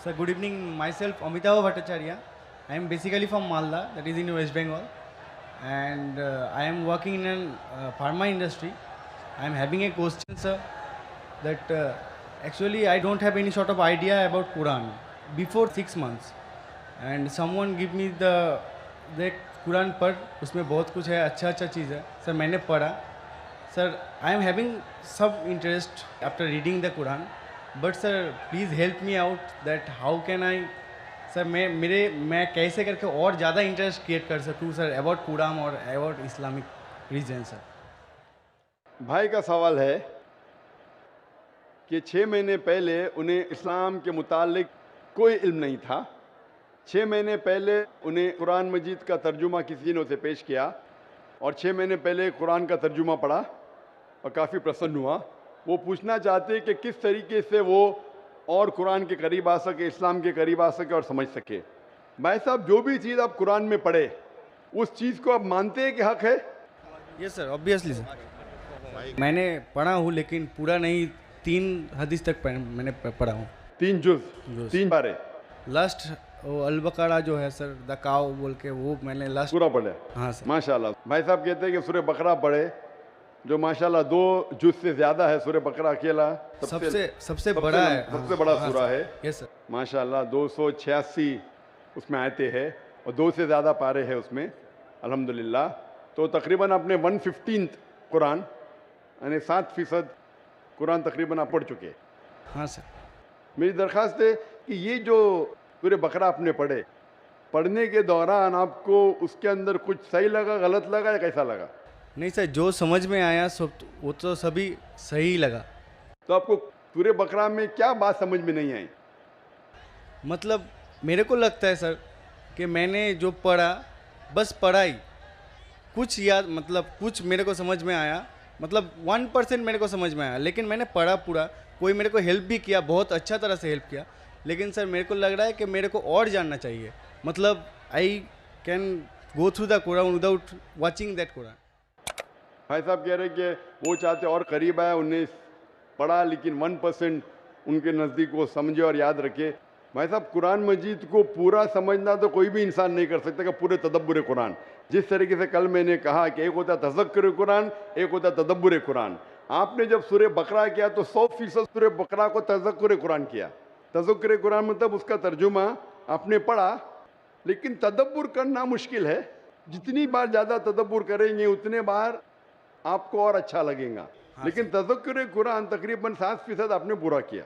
Sir, good evening. Myself, Amitabh Bhattacharya. I am basically from Malda, that is in West Bengal, and I am working in an pharma industry. I am having a question, sir, that actually I don't have any sort of idea about Quran before 6 months, and someone give me the Quran पढ़ उसमें बहुत कुछ है अच्छा अच्छा चीज़ है sir मैंने पढ़ा सर आई एम हैविंग सब interest after reading the Quran but sir please help me out that how can I sir मैं कैसे करके और ज़्यादा इंटरेस्ट क्रिएट कर सकूँ सर अबाउट कुरान और अबाउट इस्लामिक रीजन सर। भाई का सवाल है कि 6 महीने पहले उन्हें इस्लाम के मुतालिक कोई इल्म नहीं था। 6 महीने पहले उन्हें कुरान मजीद का तर्जुमा किसी ने उसे पेश किया और 6 महीने पहले कुरान का तर्जुमा पढ़ा और काफ़ी प्रसन्न हुआ। वो पूछना चाहते हैं कि किस तरीके से वो और कुरान के करीब आ सके, इस्लाम के करीब आ सके और समझ सके। भाई साहब, जो भी चीज़ आप कुरान में पढ़े उस चीज़ को आप मानते हैं कि हक है? Yes sir, obviously sir. मैंने पढ़ा हूँ लेकिन पूरा नहीं, 3 हदीस तक मैंने पढ़ा हूँ। 3 जुज़ 3 पारे लास्ट वो अल बकरा जो है सर, द काव बोल के, वो मैंने लास्ट पूरा पढ़े। हाँ सर। माशाल्लाह। भाई साहब कहते हैं कि सूरह बकरा पढ़े, जो माशाल्लाह 2 जुज़ से ज़्यादा है। सूरह बकरा अकेला सबसे बड़ा है, सबसे बड़ा सूरा है। Yes sir. माशाल्लाह 286 उसमें आयते हैं और 2 से ज़्यादा पारे हैं उसमें, अल्हम्दुलिल्लाह। तो तकरीबन आपने 1/15 कुरान यानी 7% कुरान तकरीबन आप पढ़ चुके हैं। हाँ सर। मेरी दरख्वास्त है कि ये जो सूरह बकरा आपने पढ़ने के दौरान आपको उसके अंदर कुछ सही लगा, गलत लगा या कैसा लगा? नहीं सर, जो समझ में आया सब वो तो सभी सही लगा। तो आपको सूरह बकरा में क्या बात समझ में नहीं आई? मतलब मेरे को लगता है सर कि मैंने जो पढ़ा बस पढ़ा ही, कुछ याद, मतलब कुछ मेरे को समझ में आया, मतलब 1% मेरे को समझ में आया, लेकिन मैंने पढ़ा पूरा। कोई मेरे को हेल्प भी किया, बहुत अच्छा तरह से हेल्प किया, लेकिन सर मेरे को लग रहा है कि मेरे को और जानना चाहिए। मतलब I can go through the Quran without watching that Quran. भाई साहब कह रहे कि वो चाहते और करीब आए, उन्हें पढ़ा लेकिन 1% उनके नज़दीक वो समझे और याद रखे। भाई साहब, कुरान मजीद को पूरा समझना तो कोई भी इंसान नहीं कर सकता कि पूरे तदब्बुर कुरान। जिस तरीके से कल मैंने कहा कि एक होता है तज़क्कुर कुरान, एक होता है तदब्बुर कुरान। आपने जब सूरह बकरा किया तो 100% सूरह बकरा को तज़क्कुर कुरान किया। तज़क्कुर कुरान मतलब उसका तर्जुमा आपने पढ़ा, लेकिन तदब्बुर करना मुश्किल है। जितनी बार ज़्यादा तदब्बुर करेंगे उतने बार आपको और अच्छा लगेगा। लेकिन तज़क्कुर कुरान तकरीबन 7% आपने पूरा किया।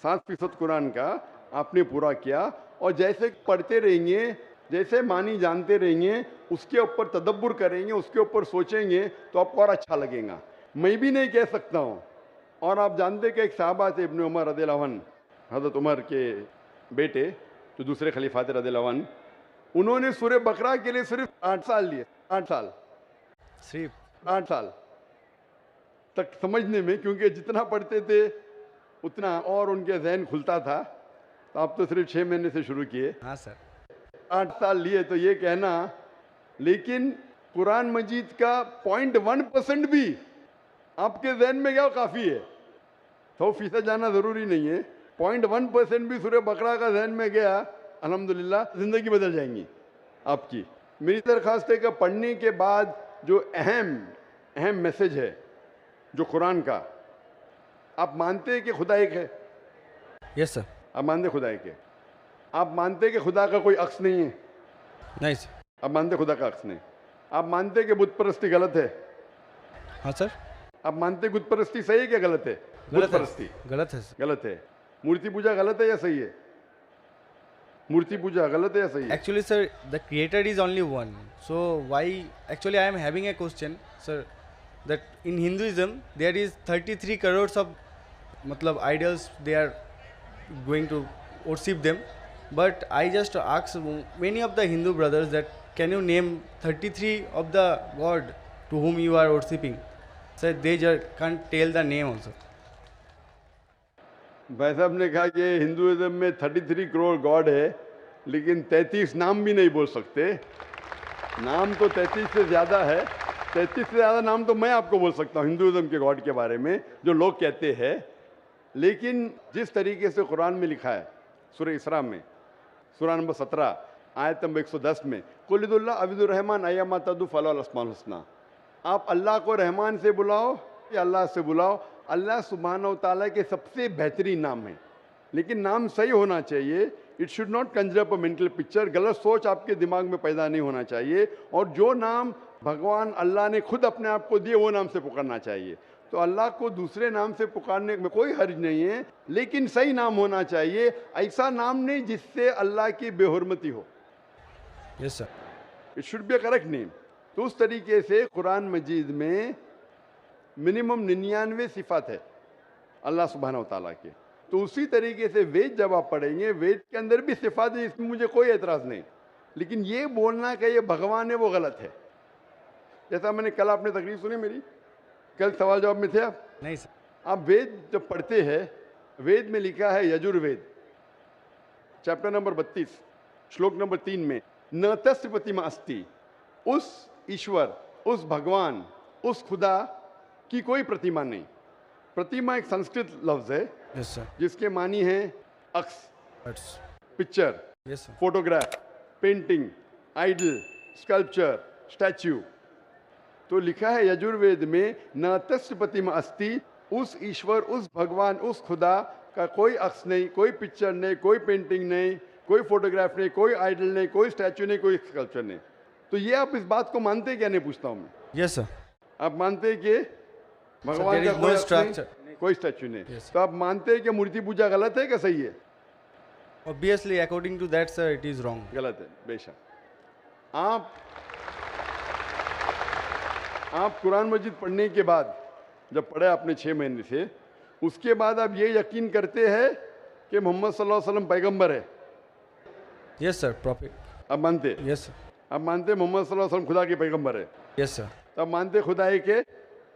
7% कुरान का आपने पूरा किया और जैसे पढ़ते रहेंगे, जैसे मानी जानते रहेंगे, उसके ऊपर तदब्बुर करेंगे, उसके ऊपर सोचेंगे तो आपको और अच्छा लगेगा। मैं भी नहीं कह सकता हूँ। और आप जानते कि एक साहबा थे इब्न उमर रज़ियल्लाहु अन्हु, हज़रत उमर के बेटे जो दूसरे खलीफा थे रज़ियल्लाहु अन्हु, उन्होंने सूरह बकरा के लिए सिर्फ 8 साल लिए। 8 साल, सिर्फ 8 साल तक समझने में, क्योंकि जितना पढ़ते थे उतना और उनके जहन खुलता था। तो आप तो सिर्फ 6 महीने से शुरू किए। हाँ सर। 8 साल लिए तो ये कहना, लेकिन कुरान मजीद का 0.1% भी आपके जहन में क्या काफ़ी है। 100% जाना ज़रूरी नहीं है। 0.1% भी सूरह बकरा का जहन में गया, अल्हम्दुलिल्लाह ज़िंदगी बदल जाएंगी आपकी। मेरी दरख्वास्त है कि पढ़ने के बाद जो अहम मैसेज है जो कुरान का, आप मानते हैं कि खुदा एक है? Yes sir. आप मानते खुदा एक है? आप मानते हैं कि खुदा का कोई अक्स नहीं है? नहीं सर। आप मानते खुदा का अक्स नहीं? आप मानते कि बुत परस्ती गलत है? हाँ सर। आप मानते बुत परस्ती सही है क्या गलत है? बुत परस्ती गलत है सर। गलत है। मूर्ति पूजा गलत है या सही है? मूर्ति पूजा गलत है या सही है? Actually, sir, the creator is only one. So why? Actually, I am having a question, sir. That in Hinduism there is 33 crores of, मतलब idols. They are going to worship them. But I just ask many of the Hindu brothers that can you name 33 of the god to whom you are worshipping? Sir, they just can't tell the name also. भाई साहब ने कहा कि Hinduism में 33 crore God है, लेकिन 33 नाम भी नहीं बोल सकते। नाम तो 33 से ज़्यादा है। 33 से ज़्यादा नाम तो मैं आपको बोल सकता हूँ हिंदुइज्म के गॉड के बारे में, जो लोग कहते हैं। लेकिन जिस तरीके से कुरान में लिखा है सूरह इसरा में, सूरह नंबर 17 आयत नंबर 110 में, कुलिदुल्लाह अबिदुर रहमान अय्यमा तदु फलाहुल अस्माउल हुस्ना। आप अल्लाह को रहमान से बुलाओ या अल्लाह से बुलाओ, अल्लाह सुब्हानहू ताला के सबसे बेहतरीन नाम है। लेकिन नाम सही होना चाहिए। It should not Kanjar up a mental picture. गलत सोच आपके दिमाग में पैदा नहीं होना चाहिए। और जो नाम भगवान अल्लाह ने खुद अपने आप को दिए वो नाम से पुकारना चाहिए। तो अल्लाह को दूसरे नाम से पुकारने में कोई हर्ज नहीं है, लेकिन सही नाम होना चाहिए। ऐसा नाम नहीं जिससे अल्लाह की बेहुरमती हो। Yes sir. It should be a correct name. तो उस तरीके से कुरान मजीद में मिनिमम 99 सिफात है अल्लाह सुब्हानहू तआला के। तो उसी तरीके से वेद जब आप पढ़ेंगे, वेद के अंदर भी सिफात है, इसमें मुझे कोई एतराज़ नहीं। लेकिन ये बोलना कि ये भगवान है वो गलत है। जैसा मैंने कल, आपने तकरीर सुनी मेरी, कल सवाल जवाब में थे आप? नहीं सर। आप वेद जब पढ़ते हैं, वेद में लिखा है यजुर्वेद चैप्टर नंबर 32 श्लोक नंबर 3 में, न तस्य प्रतिमा अस्ति, उस ईश्वर, उस भगवान, उस खुदा की कोई प्रतिमा नहीं। प्रतिमा एक संस्कृत लफ्ज है यस सर। जिसके मानी है अक्स, That's- picture, yes sir. Photograph, painting, idol, sculpture, statue. तो लिखा है यजुर्वेद में, न तस्य प्रतिमा अस्ति, उस ईश्वर, उस भगवान, उस खुदा का कोई अक्स नहीं, कोई पिक्चर नहीं, कोई पेंटिंग नहीं, कोई फोटोग्राफ नहीं, कोई आइडल नहीं, कोई स्टैच्यू नहीं, कोई स्कल्पचर नहीं। तो ये आप इस बात को मानते क्या? नहीं पूछता हूँ मैं। Yes sir. आप मानते हैं कि भगवान there का is कोई no अक्स नहीं, structure. कोई स्टैच्यू नहीं। Yes. तो आप मानते हैं कि मूर्ति पूजा गलत है क्या सही है? Obviously, according to that, sir, it is wrong. गलत है, बेशक। आप कुरान मजीद पढ़ने के बाद, जब पढ़े आपने 6 महीने से, उसके बाद आप ये यकीन करते हैं कि मोहम्मद सल्लल्लाहु अलैहि वसल्लम पैगंबर है? Yes sir, prophet. आप मानते? Yes sir. आप मानते मोहम्मद सल्लल्लाहु अलैहि वसल्लम खुदा के पैगंबर है? Yes sir. तो आप मानते खुदा है कि?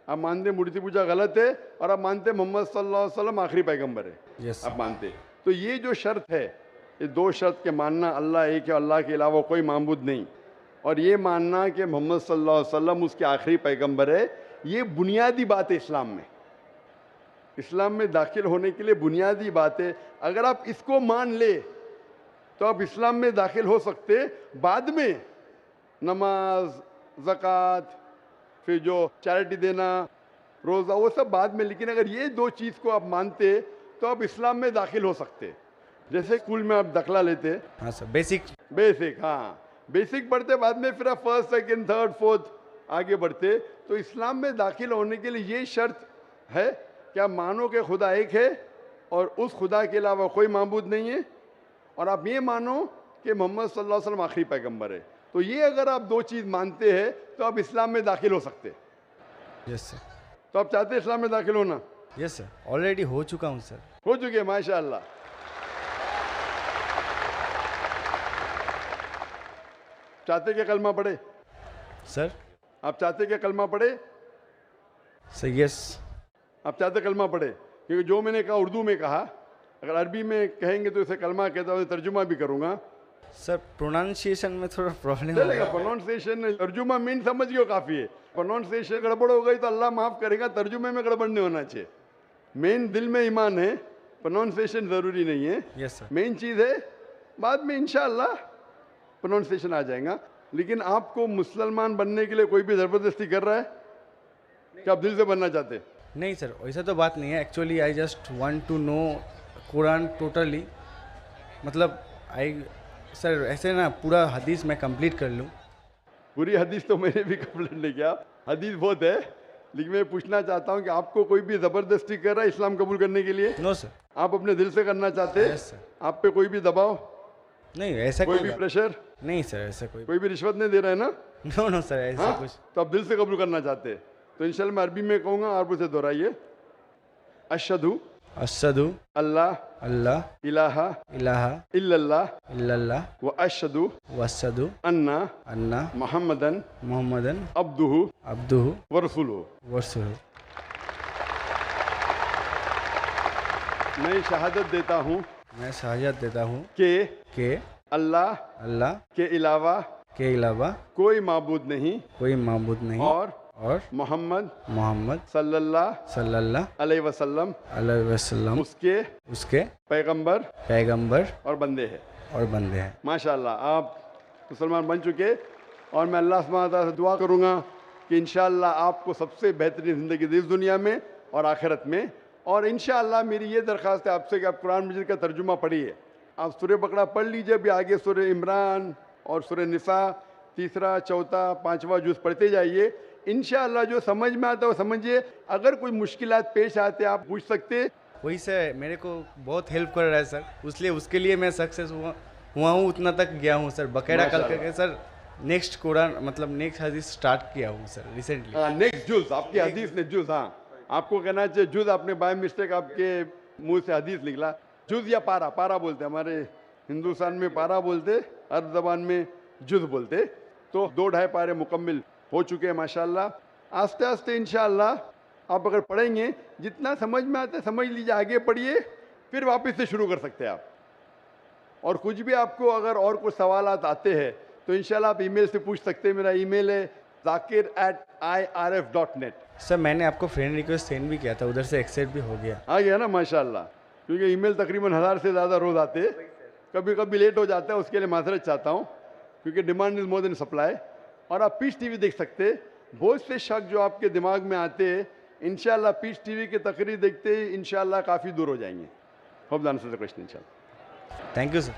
आप मानते मूर्ति पूजा गलत है, और आप मानते मोहम्मद सल्लल्लाहु अलैहि वसल्लम आखिरी पैगंबर है? Yes sir. आप मानते। तो ये जो शर्त है, ये 2 शर्त के मानना, अल्लाह एक है, अल्लाह के अलावा कोई माबूद नहीं, और ये मानना कि मोहम्मद सल्लल्लाहु अलैहि वसल्लम उसके आखिरी पैगंबर है, ये बुनियादी बात है इस्लाम में। इस्लाम में दाखिल होने के लिए बुनियादी बात है। अगर आप इसको मान ले तो आप इस्लाम में दाखिल हो सकते। बाद में नमाज, ज़कात, फिर जो चैरिटी देना, रोज़ा, वो सब बाद में। लेकिन अगर ये 2 चीज़ को आप मानते तो आप इस्लाम में दाखिल हो सकते। जैसे स्कूल में आप दाखिला लेते, हाँ सर, बेसिक। हाँ, बेसिक पढ़ते, बाद में फिर आप फर्स्ट, सेकंड, थर्ड, फोर्थ आगे बढ़ते। तो इस्लाम में दाखिल होने के लिए ये शर्त है कि आप मानो कि खुदा एक है और उस खुदा के अलावा कोई माबूद नहीं है, और आप ये मानो कि मोहम्मद सल्लल्लाहु अलैहि वसल्लम आखिरी पैगंबर है। तो ये अगर आप 2 चीज़ मानते हैं तो आप इस्लाम में दाखिल हो सकते। Yes sir. तो आप चाहते हैं इस्लाम में दाखिल होना? यस सर, ऑलरेडी हो चुका हूँ सर। हो चुके हैं, माशाअल्लाह। चाहते क्या कलमा पढ़े? सर। आप चाहते क्या कलमा पढ़े? Sir yes. आप चाहते कलमा पढ़े? क्योंकि जो मैंने कहा उर्दू में कहा, अगर अरबी में कहेंगे तो इसे कलमा कहता हूँ, तर्जुमा भी करूँगा। सर प्रोनाउंसिएशन में थोड़ा प्रॉब्लम चलेगा, प्रोनाउंसिएशन, तर्जुमा मीन समझ गए काफ़ी है। प्रोनाउंसिएशन गड़बड़ हो गई तो अल्लाह माफ़ करेगा, तर्जुमे में गड़बड़ नहीं होना चाहिए। मेन दिल में ईमान है, प्रोनाउंसिएशन ज़रूरी नहीं है। Yes sir. मेन चीज़ है, बाद में इंशाअल्लाह प्रोनाउंसिएशन आ जाएगा। लेकिन आपको मुसलमान बनने के लिए कोई भी ज़बरदस्ती कर रहा है कि आप दिल से बनना चाहते? नहीं सर, वैसा तो बात नहीं है। Actually I just want to know Quran totally. मतलब सर ऐसे ना पूरा हदीस मैं कंप्लीट कर लूँ। पूरी हदीस तो मैंने भी कंप्लीट नहीं किया, हदीस बहुत है। लेकिन मैं पूछना चाहता हूँ कि आपको कोई भी ज़बरदस्ती कर रहा है इस्लाम कबूल करने के लिए? No sir. आप अपने दिल से करना चाहते हैं? Yes sir. आप पे कोई भी दबाव, नहीं ऐसा कोई भी प्रेशर, नहीं सर, ऐसा कोई भी रिश्वत नहीं दे रहा है ना? नो सर, ऐसा हाँ? कुछ। तो आप दिल से कबूल करना चाहते हैं तो इंशाल्लाह मैं अरबी में कहूँगा, आप उसे दोहराइए। अशहदु अशहदु अल्लाह अल्लाह इलाहा इलाहा इल्लल्लाह इल्लल्लाह व अशहदु वअशहदु अन्ना अन्ना मुहम्मदन मुहम्मदन अब्दुहु अब्दुहु व रसूलुहु। वरसूलुहु। मैं शहादत देता हूँ मैं शहादत देता हूँ कि अल्लाह के अलावा के अलावा कोई माबूद नहीं कोई माबूद नहीं और और मोहम्मद मोहम्मद सल्लल्लाहु अलैहि वसल्लम अलैहि वसल्लम उसके पैगंबर पैगंबर और बंदे हैं। और बंदे हैं। माशाल्लाह, आप मुसलमान बन चुके और मैं अल्लाह सुब्हानहू व तआला से दुआ करूँगा कि इंशाअल्लाह आपको सबसे बेहतरीन ज़िंदगी दी इस दुनिया में और आखिरत में। और इंशाअल्लाह मेरी ये दरख्वास्त है आपसे कि आप कुरान मजीद का तर्जुमा पढ़िए। आप सूरह बकरा पढ़ लीजिए, भी आगे सूरह इमरान और सूरह निसा तीसरा चौथा पांचवा जुज़ पढ़ते जाइए। इंशाअल्लाह जो समझ में आता है वो समझिए। अगर कोई मुश्किलात पेश आते आप पूछ सकते। वही सर मेरे को बहुत हेल्प कर रहा है सर, इसलिए उसके लिए मैं सक्सेस हुआ हूँ, उतना तक गया हूँ सर। बकायदा कल करके सर नेक्स्ट कुरान मतलब नेक्स्ट हदीस स्टार्ट किया हूँ सर रिसेंटली। हाँ, नेक्स्ट जुज़ आपकी हदीस ने जुज़, हाँ आपको कहना चाहिए जुज़, आपने बाय मिस्टेक आपके मुंह से हदीस निकला। जुज़ या पारा, पारा बोलते हमारे हिंदुस्तान में, पारा बोलते, अरब ज़बान में जुज़ बोलते। तो 2-2.5 पारे मुकम्मिल हो चुके हैं माशाल्लाह। आस्ते आस्ते इंशाअल्लाह आप अगर पढ़ेंगे जितना समझ में आता है समझ लीजिए, आगे पढ़िए, फिर वापस से शुरू कर सकते हैं आप। और कुछ भी आपको अगर और कुछ सवालात आते हैं तो इंशाल्लाह आप ईमेल से पूछ सकते हैं। मेरा ईमेल है zakir@irf.net। सर मैंने आपको फ्रेंड रिक्वेस्ट सेंड भी किया था, उधर से एक्सेप्ट भी हो गया। आ गया ना माशाल्लाह, क्योंकि ईमेल तकरीबन 1000 से ज़्यादा रोज़ आते हैं। कभी कभी लेट हो जाता है, उसके लिए माजरत चाहता हूँ, क्योंकि demand is more than supply. और आप पीस टीवी देख सकते हैं। बहुत से शक जो आपके दिमाग में आते हैं इंशाल्लाह पीस टीवी की तकरीर देखते ही इंशाल्लाह काफ़ी दूर हो जाएंगे। Hope the answer the question इंशाल्लाह। Thank you sir.